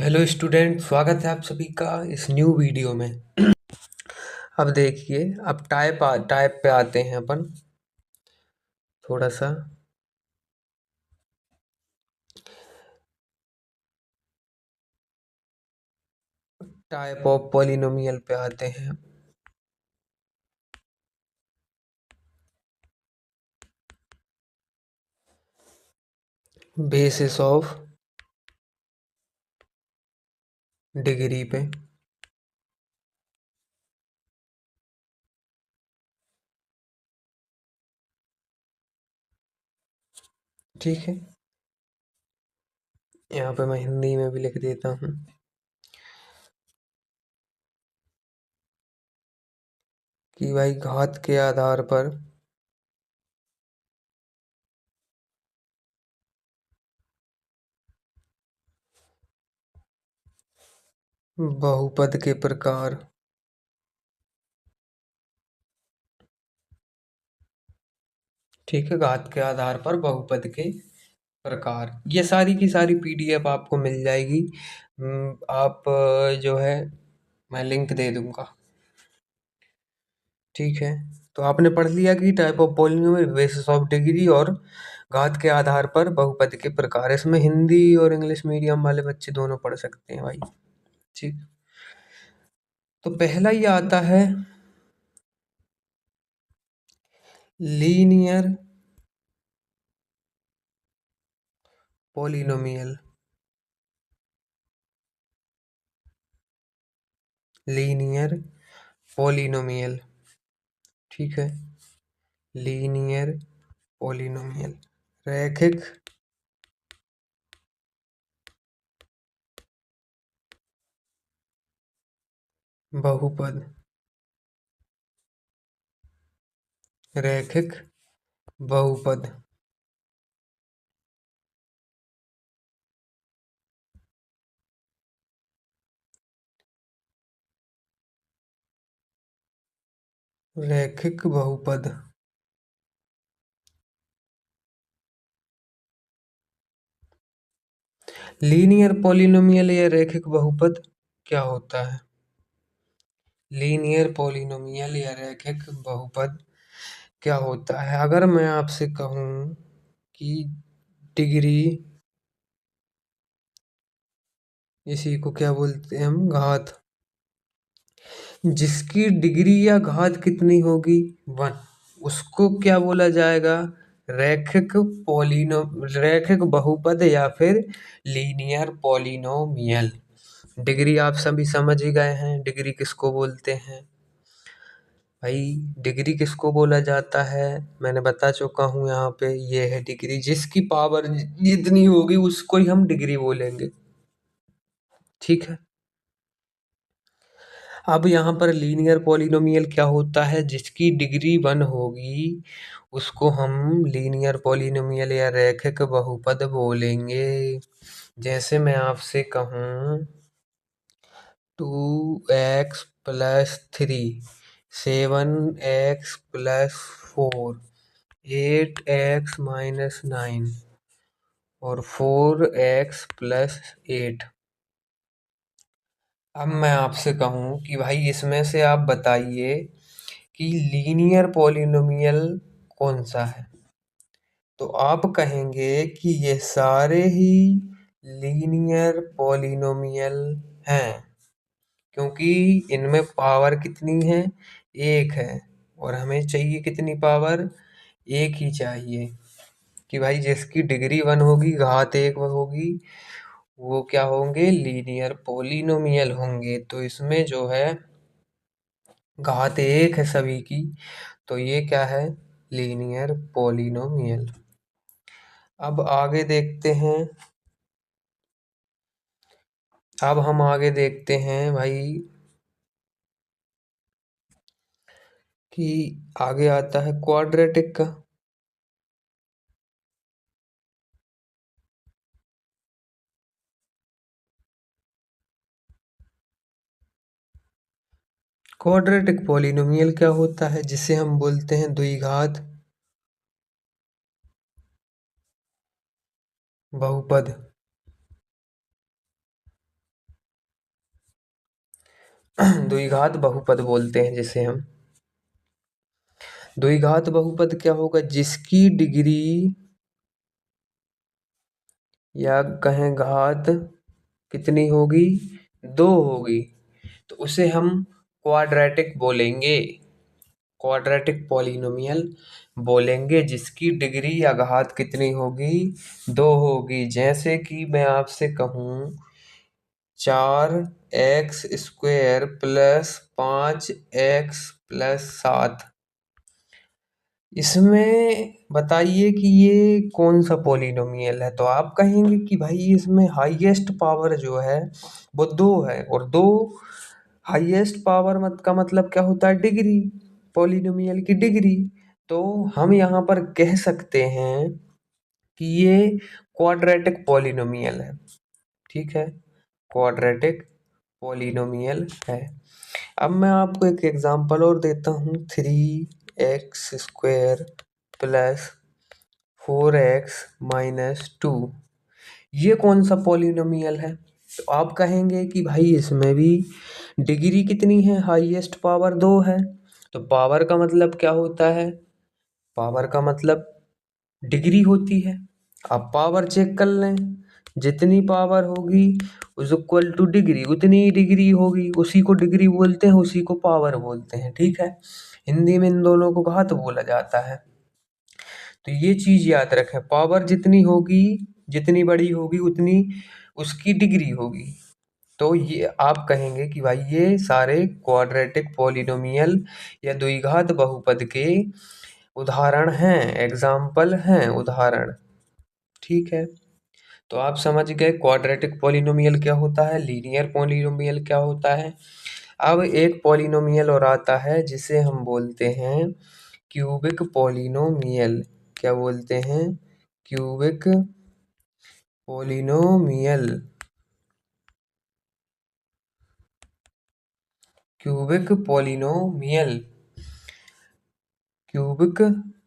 Hello student, स्वागत है आप सभी का इस न्यू वीडियो में। अब देखिए, अब टाइप पे आते हैं अपन थोड़ा सा। टाइप ऑफ पॉलिनोमियल पे आते हैं। बेसिस ऑफ डिग्री पे। ठीक है, यहाँ पे मैं हिंदी में भी लिख देता हूँ कि भाई घात के आधार पर बहुपद के प्रकार। ठीक है, घात के आधार पर बहुपद के प्रकार, ये सारी की सारी पीडीएफ आपको मिल जाएगी। आप जो है मैं लिंक दे दूंगा। ठीक है, तो आपने पढ़ लिया कि type of polynomial, basis of degree और घात के आधार पर बहुपद के प्रकार। इसमें हिंदी और इंग्लिश मीडियम वाले बच्चे दोनों पढ़ सकते हैं भाई। ठीक, तो पहला ही आता है लीनियर पॉलिनोमियल। लीनियर पॉलिनोमियल, ठीक है, लीनियर पॉलिनोमियल, रैखिक बहुपद, रैखिक बहुपद। रैखिक बहुपद, लीनियर पॉलिनोमियल या रैखिक बहुपद क्या होता है? लीनियर पॉलिनोमियल या रैखिक बहुपद क्या होता है? अगर मैं आपसे कहूं कि डिग्री, इसी को क्या बोलते हैं हम, घात, जिसकी डिग्री या घात कितनी होगी, 1, उसको क्या बोला जाएगा? रैखिक पॉलिनो रैखिक बहुपद या फिर लीनियर पॉलिनोमियल। डिग्री आप सभी समझ ही गए हैं, डिग्री किसको बोलते हैं भाई। डिग्री किसको बोला जाता है मैंने बता चुका हूँ यहाँ पे। ये है डिग्री, जिसकी पावर जितनी होगी उसको ही हम डिग्री बोलेंगे। ठीक है, अब यहाँ पर लीनियर पॉलिनोमियल क्या होता है? जिसकी डिग्री 1 होगी उसको हम लीनियर पॉलिनोमियल या रैखिक बहुपद बोलेंगे। जैसे मैं आपसे कहूँ 2x+3, 7x+4, 8x-9 और 4x+8। अब मैं आपसे कहूँ कि भाई इसमें से आप बताइए कि लीनियर पॉलिनोमियल कौन सा है, तो आप कहेंगे कि ये सारे ही लीनियर पॉलिनोमियल हैं, क्योंकि इनमें पावर कितनी है, 1 है, और हमें चाहिए कितनी पावर, 1 ही चाहिए। कि भाई जिसकी डिग्री 1 होगी, घात 1 होगी, वो क्या होंगे, लीनियर पॉलिनोमियल होंगे। तो इसमें जो है घात 1 है सभी की, तो ये क्या है, लीनियर पॉलिनोमियल। अब आगे देखते हैं, अब हम आगे देखते हैं भाई कि आगे आता है क्वाड्रेटिक का। क्वाड्रेटिक पॉलिनोमियल क्या होता है? जिसे हम बोलते हैं द्विघात बहुपद। द्विघात बहुपद बोलते हैं जिसे हम। द्विघात बहुपद क्या होगा? जिसकी डिग्री या कहें घात कितनी होगी? 2 होगी, तो उसे हम क्वाड्रेटिक बोलेंगे, क्वाड्रेटिक पॉलिनोमियल बोलेंगे, जिसकी डिग्री या घात कितनी होगी? 2 होगी। जैसे कि मैं आपसे कहूँ 4x² प्लस 5x+7, इसमें बताइए कि ये कौन सा पॉलिनोमियल है? तो आप कहेंगे कि भाई इसमें हाईएस्ट पावर जो है वो 2 है, और 2 हाईएस्ट पावर मत का मतलब क्या होता है? डिग्री, पॉलिनोमियल की डिग्री। तो हम यहाँ पर कह सकते हैं कि ये क्वाड्रेटिक पॉलिनोमियल है। ठीक है, क्वाड्रेटिक पॉलिनोमियल है। अब मैं आपको एक एग्जांपल और देता हूँ। 3x² प्लस 4x-2, ये कौन सा पॉलिनोमियल है? तो आप कहेंगे कि भाई इसमें भी डिग्री कितनी है? हाईएस्ट पावर 2 है। तो पावर का मतलब क्या होता है? पावर का मतलब डिग्री होती है। आप पावर चेक कर लें, जितनी पावर होगी उस इक्वल टू डिग्री, उतनी ही डिग्री होगी, उसी को डिग्री बोलते हैं, उसी को पावर बोलते हैं। ठीक है, हिंदी में इन दोनों को घात बोला जाता है। तो ये चीज याद रखें, पावर जितनी होगी, जितनी बड़ी होगी, उतनी उसकी डिग्री होगी। तो ये आप कहेंगे कि भाई ये सारे क्वाड्रेटिक पॉलिनोमियल या द्विघात बहुपद के उदाहरण हैं, एग्जाम्पल हैं, उदाहरण। ठीक है, तो आप समझ गए क्वाड्रेटिक पॉलिनोमियल क्या होता है, लीनियर पॉलिनोमियल क्या होता है। अब एक पॉलिनोमियल और आता है जिसे हम बोलते हैं क्यूबिक पॉलिनोमियल। क्या बोलते हैं? Cubic polynomial. Cubic polynomial, cubic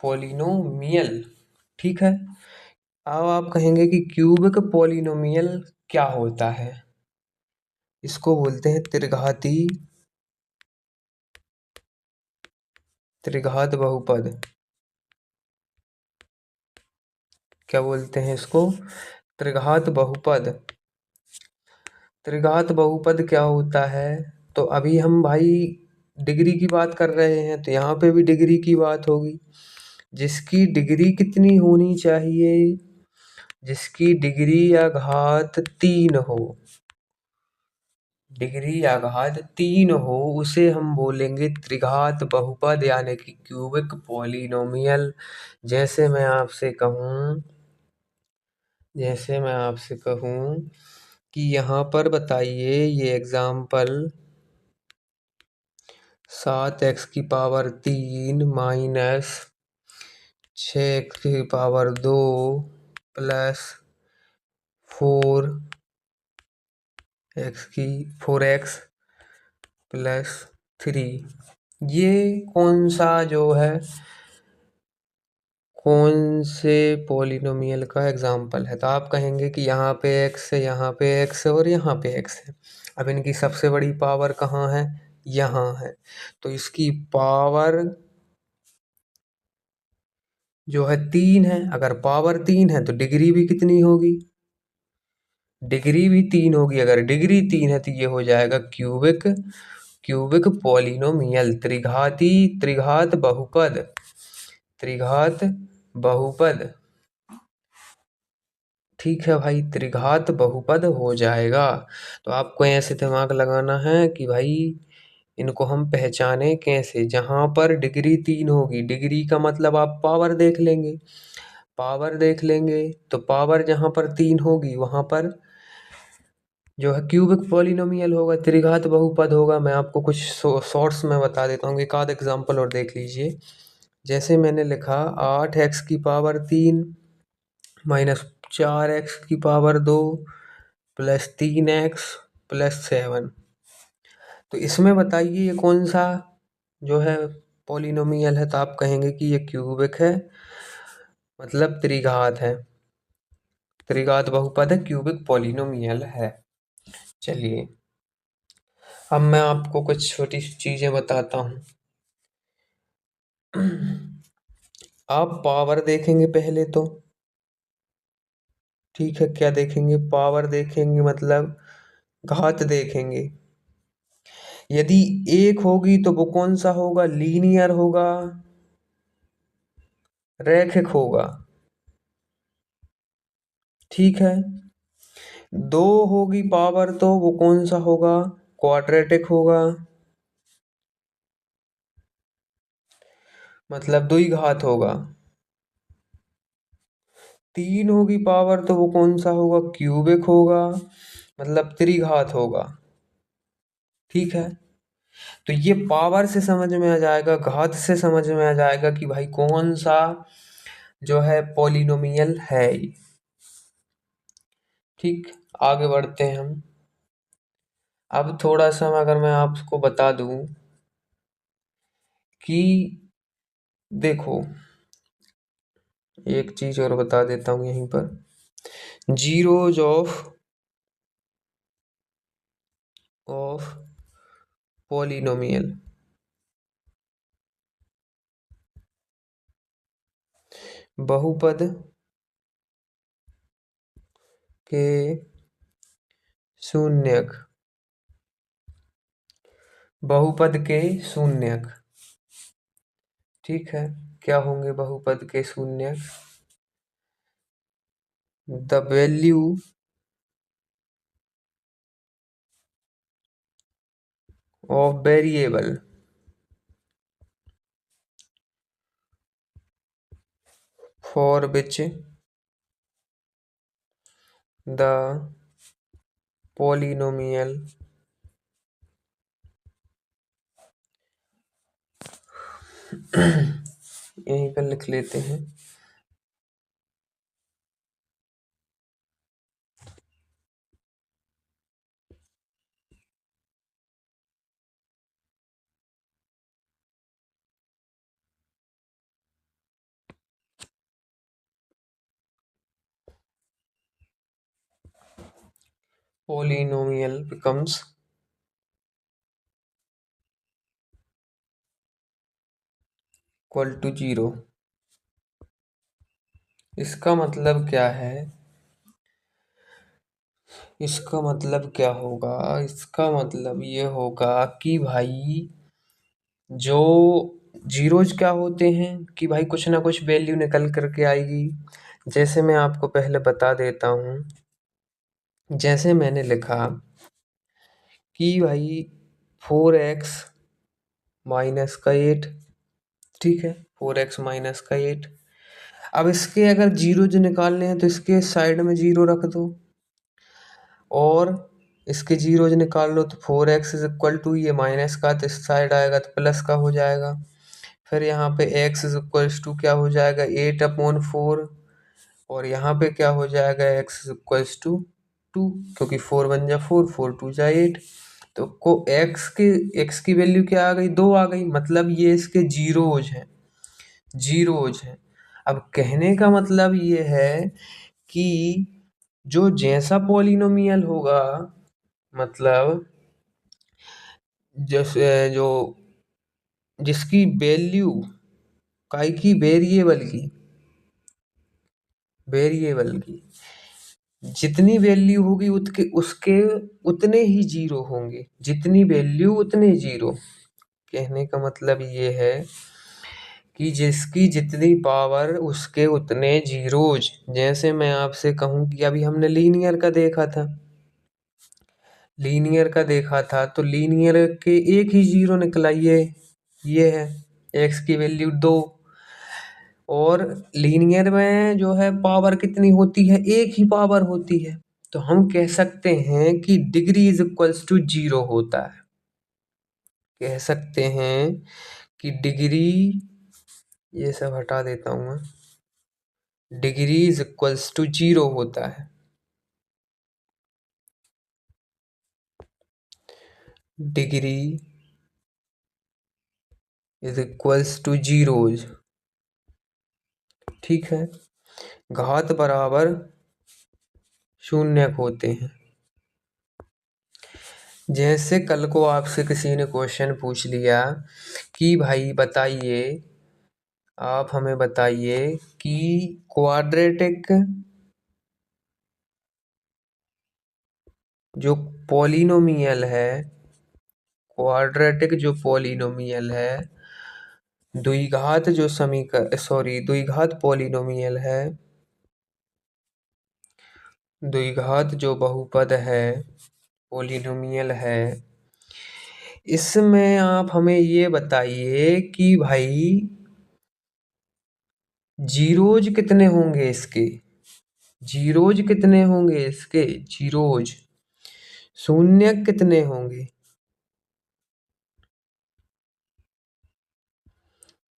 polynomial. ठीक है, अब आप कहेंगे कि क्यूबिक पॉलिनोमियल क्या होता है? इसको बोलते हैं त्रिघाती, त्रिघात बहुपद। क्या बोलते हैं इसको? त्रिघात बहुपद। त्रिघात बहुपद क्या होता है? तो अभी हम भाई डिग्री की बात कर रहे हैं, तो यहाँ पे भी डिग्री की बात होगी। जिसकी डिग्री कितनी होनी चाहिए? जिसकी डिग्री या घात 3 हो, डिग्री या घात 3 हो, उसे हम बोलेंगे त्रिघात बहुपद, यानी कि क्यूबिक पॉलिनोमियल। जैसे मैं आपसे कहूँ, जैसे मैं आपसे कहूँ कि यहाँ पर बताइए ये example 7x³ minus 6x² plus 4x+3, ये कौन सा जो है, कौन से पॉलिनोमियल का एग्जाम्पल है? तो आप कहेंगे कि यहाँ पे x है, यहाँ पे x है और यहाँ पे x है। अब इनकी सबसे बड़ी पावर कहाँ है? यहाँ है। तो इसकी पावर जो है 3 है। अगर पावर 3 है तो डिग्री भी कितनी होगी? डिग्री भी 3 होगी। अगर डिग्री 3 है तो ये हो जाएगा क्यूबिक, क्यूबिक पॉलिनोमियल, त्रिघाती, त्रिघात बहुपद, त्रिघात बहुपद। ठीक है भाई, त्रिघात बहुपद हो जाएगा। तो आपको ऐसे दिमाग लगाना है कि भाई इनको हम पहचाने कैसे। जहाँ पर डिग्री 3 होगी, डिग्री का मतलब आप पावर देख लेंगे, पावर देख लेंगे, तो पावर जहाँ पर 3 होगी वहाँ पर जो है क्यूबिक पॉलिनोमियल होगा, त्रिघात बहुपद होगा। मैं आपको कुछ शॉर्ट्स में बता देता हूँ, एक आध एग्जाम्पल और देख लीजिए। जैसे मैंने लिखा 8x³ minus 4x² plus 3x+7। तो इसमें बताइए ये कौन सा जो है पॉलिनोमियल है? तो आप कहेंगे कि ये क्यूबिक है, मतलब त्रिघात है, त्रिघात बहुपद है, क्यूबिक पॉलिनोमियल है। चलिए अब मैं आपको कुछ छोटी चीजें बताता हूँ। आप पावर देखेंगे पहले तो, ठीक है, क्या देखेंगे? पावर देखेंगे, मतलब घात देखेंगे। यदि एक होगी तो वो कौन सा होगा? लीनियर होगा, रैखिक होगा, ठीक है। दो होगी पावर तो वो कौन सा होगा? क्वाड्रेटिक होगा, मतलब दुई घात होगा। तीन होगी पावर तो वो कौन सा होगा? क्यूबिक होगा, मतलब त्रिघात होगा, ठीक है। तो ये पावर से समझ में आ जाएगा, घात से समझ में आ जाएगा कि भाई कौन सा जो है पॉलिनोमियल है ये। ठीक, आगे बढ़ते हैं हम। अब थोड़ा सा अगर मैं आपको बता दूं कि देखो, एक चीज और बता देता हूँ यहीं पर। जीरोज ऑफ पॉलिनोमियल, बहुपद के शून्यक, बहुपद के शून्यक, ठीक है। क्या होंगे बहुपद के शून्यक? The value of variable for which the polynomial यहीं पर लिख लेते हैं। polynomial becomes equal to 0। इसका मतलब क्या है? इसका मतलब क्या होगा? इसका मतलब ये होगा कि भाई जो जीरोज क्या होते हैं कि भाई कुछ ना कुछ वैल्यू निकल करके आएगी। जैसे मैं आपको पहले बता देता हूँ, जैसे मैंने लिखा कि भाई 4x माइनस का 8, ठीक है, 4x माइनस का 8। अब इसके अगर जीरोज निकालने हैं तो इसके साइड में जीरो रख दो, और इसके जीरोज निकाल लो तो 4x इज इक्वल टू, ये माइनस का तो इस साइड आएगा तो प्लस का हो जाएगा। फिर यहाँ पे x इज इक्वल्स टू क्या हो जाएगा? 8/4। और यहाँ पे क्या हो जाएगा? x इज इक्वल्स टू 2, क्योंकि 4 1 जा 4, 4 2 जा 8। तो को x की वैल्यू क्या आ गई? 2 आ गई, मतलब ये इसके जीरोज हैं, जीरोज हैं। अब कहने का मतलब ये है कि जो जैसा पॉलिनोमियल होगा, मतलब जैसे जो जिसकी वैल्यू काय की, वेरिएबल की जितनी वैल्यू होगी उसके उसके उतने ही जीरो होंगे, जितनी वैल्यू उतने जीरो। कहने का मतलब ये है कि जिसकी जितनी पावर उसके उतने जीरोज। जैसे मैं आपसे कहूँ कि अभी हमने लीनियर का देखा था, तो लीनियर के एक ही जीरो निकला, ये है x की वैल्यू 2। और लीनियर में जो है पावर कितनी होती है? एक ही पावर होती है। तो हम कह सकते हैं कि डिग्री इज इक्वल्स टू 0 होता है। कह सकते हैं कि डिग्री, ये सब हटा देता हूँ मैं, डिग्री इज इक्वल्स टू 0 होता है। Degree is equals two zeros, ठीक है। घात बराबर शून्य होते हैं। जैसे कल को आपसे किसी ने क्वेश्चन पूछ लिया कि भाई बताइए, आप हमें बताइए कि क्वाड्रेटिक जो पॉलिनोमियल है, क्वाड्रेटिक जो पॉलिनोमियल है, द्विघात जो द्विघात पॉलिनोमियल है, द्विघात जो बहुपद है, पॉलिनोमियल है, इसमें आप हमें ये बताइए कि भाई जीरोज कितने होंगे इसके, जीरोज कितने होंगे इसके, जीरोज शून्य कितने होंगे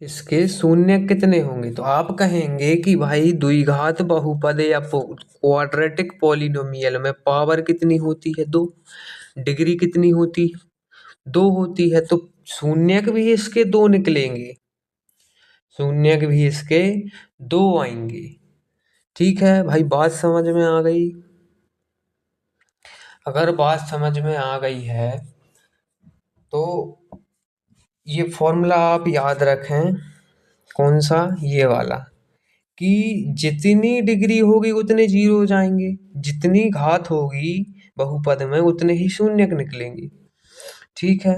इसके, शून्य कितने होंगे। तो आप कहेंगे कि भाई द्विघात बहुपद या क्वाड्रेटिक पॉलिनोमियल में पावर कितनी होती है, 2, डिग्री कितनी होती है, 2 होती है, तो शून्यक भी इसके 2 निकलेंगे, शून्यक भी इसके 2 आएंगे। ठीक है भाई, बात समझ में आ गई। अगर बात समझ में आ गई है तो ये फॉर्मूला आप याद रखें, कौन सा, ये वाला, कि जितनी डिग्री होगी उतने जीरो हो जाएंगे, जितनी घात होगी बहुपद में उतने ही शून्यक निकलेंगे। ठीक है।